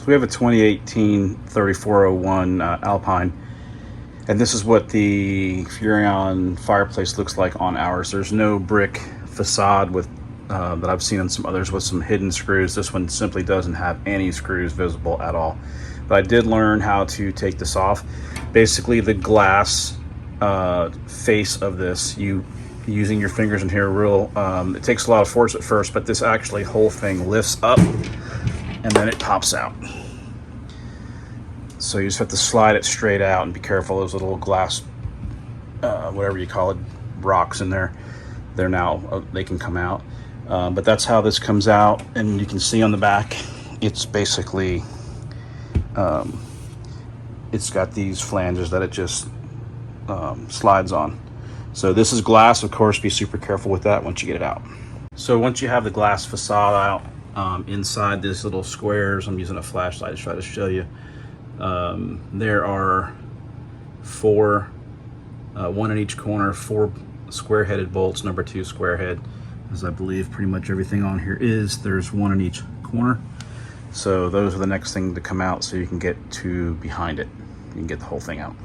So we have a 2018 3401 Alpine, and this is what the Furrion fireplace looks like on ours. There's no brick facade with that I've seen on some others with some hidden screws. This one simply doesn't have any screws visible at all. But I did learn how to take this off. Basically, the glass face of this, using your fingers in here real, it takes a lot of force at first, but this actually whole thing lifts up and then it pops out. So you just have to slide it straight out and be careful. Those little glass, whatever you call it, rocks in there, they're now, they can come out. But that's how this comes out. And you can see on the back, it's basically, it's got these flanges that it just slides on. So this is glass, of course, be super careful with that once you get it out. So once you have the glass facade out, inside these little squares, I'm using a flashlight to try to show you, there are four, one in each corner, 4 square-headed bolts, number 2 square head, as I believe pretty much everything on here is. There's 1 in each corner. So those are the next thing to come out so you can get to behind it. You can get the whole thing out.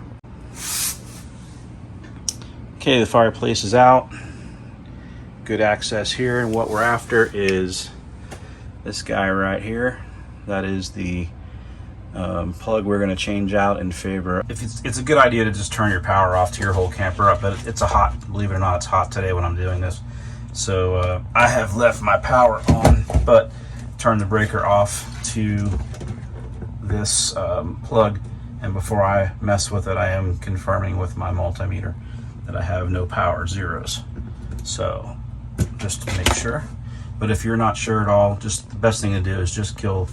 Okay, the fireplace is out. Good access here, and what we're after is this guy right here. That is the plug we're going to change out in favor. It's a good idea to just turn your power off to your whole camper up, but it's believe it or not, it's hot today when I'm doing this. So I have left my power on, but turn the breaker off to this plug, and before I mess with it, I am confirming with my multimeter that I have no power, zeros. So just to make sure. But if you're not sure at all, just the best thing to do is just kill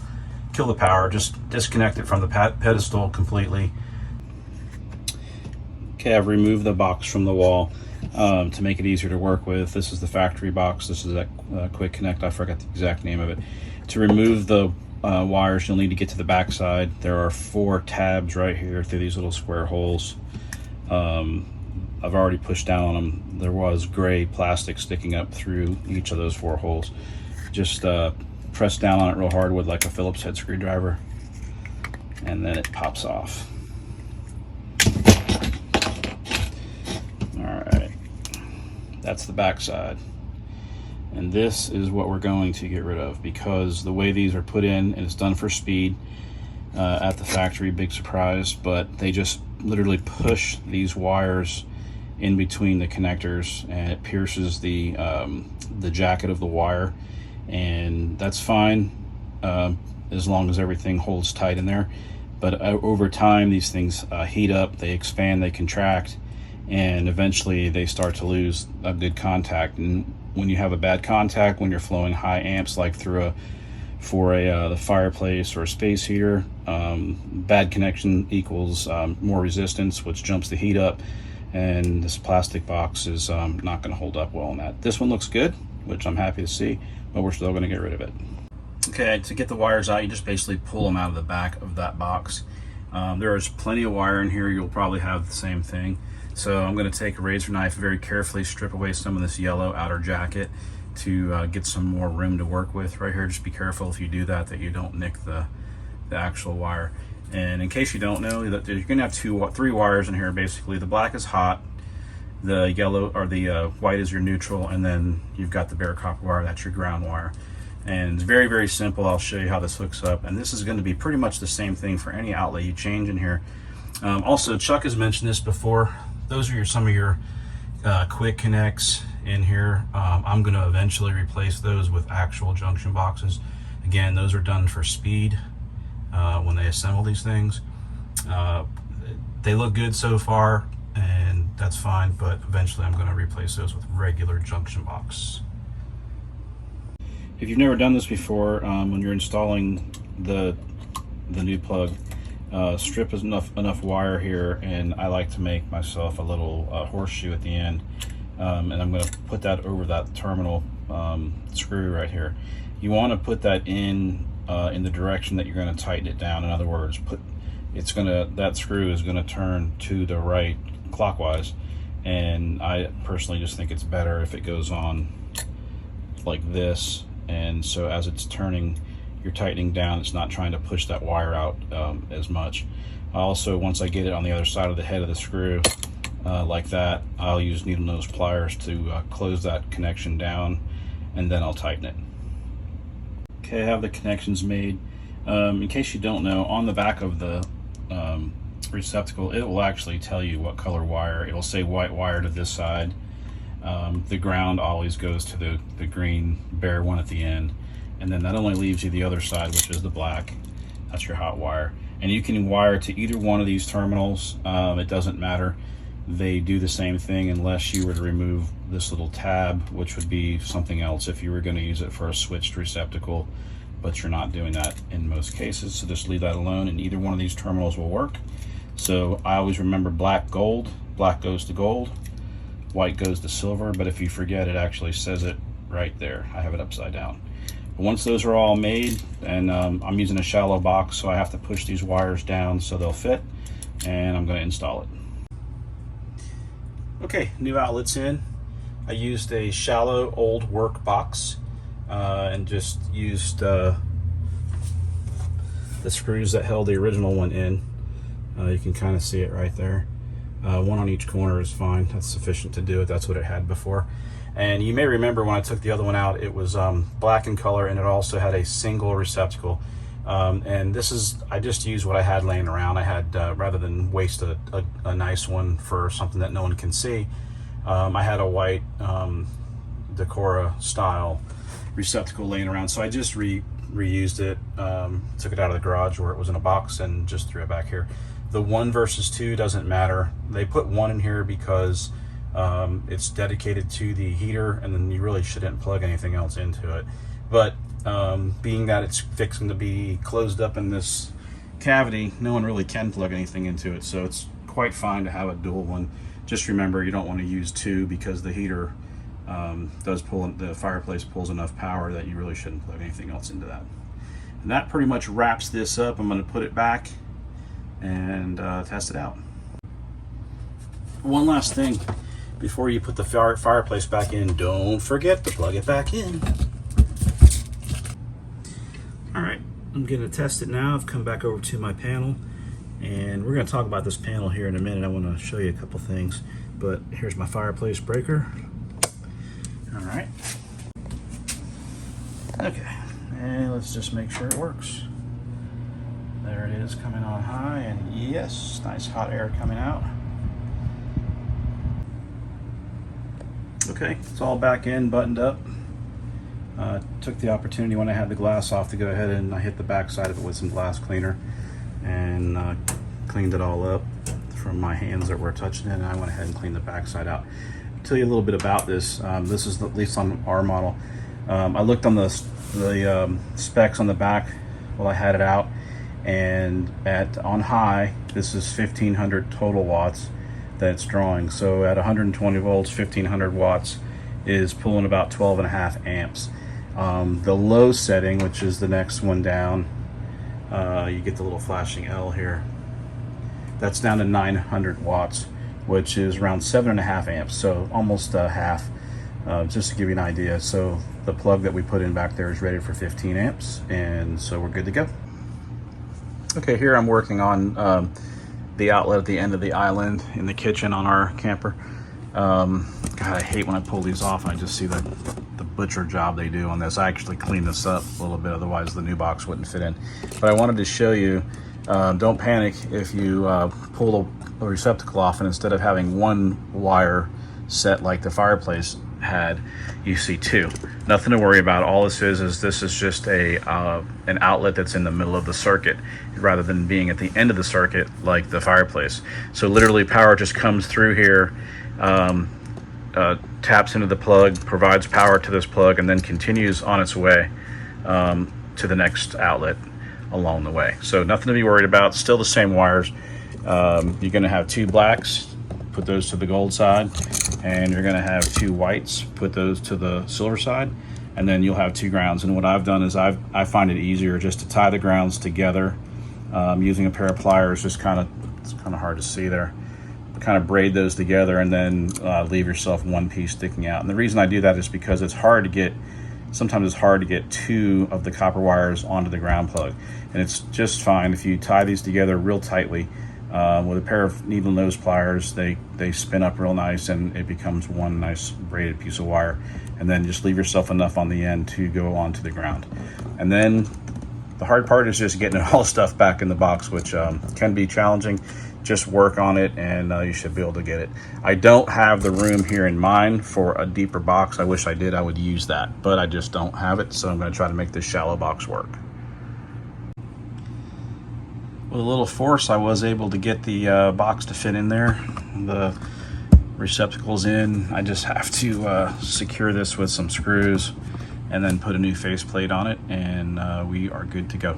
the power. Just disconnect it from the pedestal completely. Okay, I've removed the box from the wall to make it easier to work with. This is the factory box. This is that quick connect. I forgot the exact name of it. To remove the wires, you'll need to get to the back side. There are 4 tabs right here through these little square holes. I've already pushed down on them. There was gray plastic sticking up through each of those 4 holes. Just press down on it real hard with like a Phillips head screwdriver, and then it pops off. All right, that's the back side. And this is what we're going to get rid of, because the way these are put in, and it's done for speed at the factory, big surprise, but they just literally push these wires in between the connectors, and it pierces the jacket of the wire, and that's fine as long as everything holds tight in there. But over time, these things heat up, they expand, they contract, and eventually they start to lose a good contact. And when you have a bad contact, when you're flowing high amps like through the fireplace or a space heater, bad connection equals more resistance, which jumps the heat up, and this plastic box is not going to hold up well on that. This one looks good, which I'm happy to see, but we're still going to get rid of it. Okay, to get the wires out, you just basically pull them out of the back of that box. There is plenty of wire in here. You'll probably have the same thing. So I'm going to take a razor knife, very carefully strip away some of this yellow outer jacket to get some more room to work with right here. Just be careful if you do that you don't nick the actual wire. And in case you don't know, you're going to have 3 wires in here. Basically, the black is hot, the yellow or the white is your neutral, and then you've got the bare copper wire, that's your ground wire. And it's very, very simple. I'll show you how this hooks up, and this is going to be pretty much the same thing for any outlet you change in here. Also, Chuck has mentioned this before. Those are some of your quick connects in here. I'm going to eventually replace those with actual junction boxes. Again, those are done for speed when they assemble these things. They look good so far, and that's fine, but eventually I'm going to replace those with regular junction box. If you've never done this before, when you're installing the new plug, strip enough wire here, and I like to make myself a little horseshoe at the end, and I'm going to put that over that terminal screw right here. You want to put that in the direction that you're going to tighten it down. In other words, that screw is going to turn to the right clockwise, and I personally just think it's better if it goes on like this. And so as it's turning, you're tightening down. It's not trying to push that wire out as much. Also, once I get it on the other side of the head of the screw, like that, I'll use needle nose pliers to close that connection down, and then I'll tighten it. Okay, I have the connections made. In case you don't know, on the back of the receptacle, it will actually tell you what color wire. It will say white wire to this side. The ground always goes to the green bare one at the end, and then that only leaves you the other side, which is the black. That's your hot wire. And you can wire to either one of these terminals. It doesn't matter. They do the same thing unless you were to remove this little tab, which would be something else if you were going to use it for a switched receptacle, but you're not doing that in most cases, so just leave that alone, and either one of these terminals will work. So I always remember black, gold. Black goes to gold, white goes to silver, but if you forget, it actually says it right there. I have it upside down. But once those are all made, and I'm using a shallow box, so I have to push these wires down so they'll fit, and I'm going to install it. Okay, new outlets in. I used a shallow old work box and just used the screws that held the original one in. You can kind of see it right there. One on each corner is fine. That's sufficient to do it. That's what it had before. And you may remember when I took the other one out, it was black in color, and it also had a single receptacle. And this is, I just used what I had laying around. I had, rather than waste a nice one for something that no one can see, I had a white Decora style receptacle laying around. So I just reused it, took it out of the garage where it was in a box and just threw it back here. The 1 versus 2 doesn't matter. They put 1 in here because it's dedicated to the heater, and then you really shouldn't plug anything else into it. But being that it's fixing to be closed up in this cavity, no one really can plug anything into it, so it's quite fine to have a dual one. Just remember, you don't want to use 2 because the heater does pull, the fireplace pulls enough power that you really shouldn't plug anything else into that. And that pretty much wraps this up. I'm going to put it back and test it out. One last thing before you put the fireplace back in, don't forget to plug it back in. Alright, I'm going to test it now. I've come back over to my panel, and we're going to talk about this panel here in a minute. I want to show you a couple things, but here's my fireplace breaker. Alright. Okay, and let's just make sure it works. There it is, coming on high, and yes, nice hot air coming out. Okay, it's all back in, buttoned up. Took the opportunity when I had the glass off to go ahead and I hit the back side of it with some glass cleaner and cleaned it all up from my hands that were touching it, and I went ahead and cleaned the back side out. I'll tell you a little bit about this. This is at least on our model. I looked on the specs on the back while I had it out, and on high, this is 1500 total watts that it's drawing. So at 120 volts, 1500 watts is pulling about 12.5 amps. The low setting, which is the next one down, you get the little flashing L here, that's down to 900 watts, which is around 7.5 amps, so almost half, just to give you an idea. So the plug that we put in back there is rated for 15 amps, and so we're good to go. Okay, here I'm working on the outlet at the end of the island in the kitchen on our camper. God, I hate when I pull these off and I just see the butcher job they do on this. I actually cleaned this up a little bit, otherwise the new box wouldn't fit in. But I wanted to show you, don't panic if you pull the receptacle off and instead of having 1 wire set like the fireplace had, you see 2. Nothing to worry about. All this is just an outlet that's in the middle of the circuit rather than being at the end of the circuit like the fireplace. So literally power just comes through here, taps into the plug, provides power to this plug, and then continues on its way to the next outlet along the way. So nothing to be worried about. Still the same wires. You're going to have 2 blacks, put those to the gold side, and you're going to have 2 whites, put those to the silver side, and then you'll have 2 grounds. And what I've done is I find it easier just to tie the grounds together using a pair of pliers. It's kind of hard to see there. Kind of braid those together and then leave yourself 1 piece sticking out. And the reason I do that is because it's hard to get sometimes it's hard to get 2 of the copper wires onto the ground plug. And it's just fine if you tie these together real tightly with a pair of needle nose pliers. They spin up real nice and it becomes one nice braided piece of wire. And then just leave yourself enough on the end to go onto the ground. And then the hard part is just getting it all stuff back in the box, which can be challenging. Just work on it and you should be able to get it. I don't have the room here in mind for a deeper box. I wish I did, I would use that, but I just don't have it, so I'm going to try to make this shallow box work. With a little force, I was able to get the box to fit in there. The receptacle's in. I just have to secure this with some screws and then put a new faceplate on it, and we are good to go.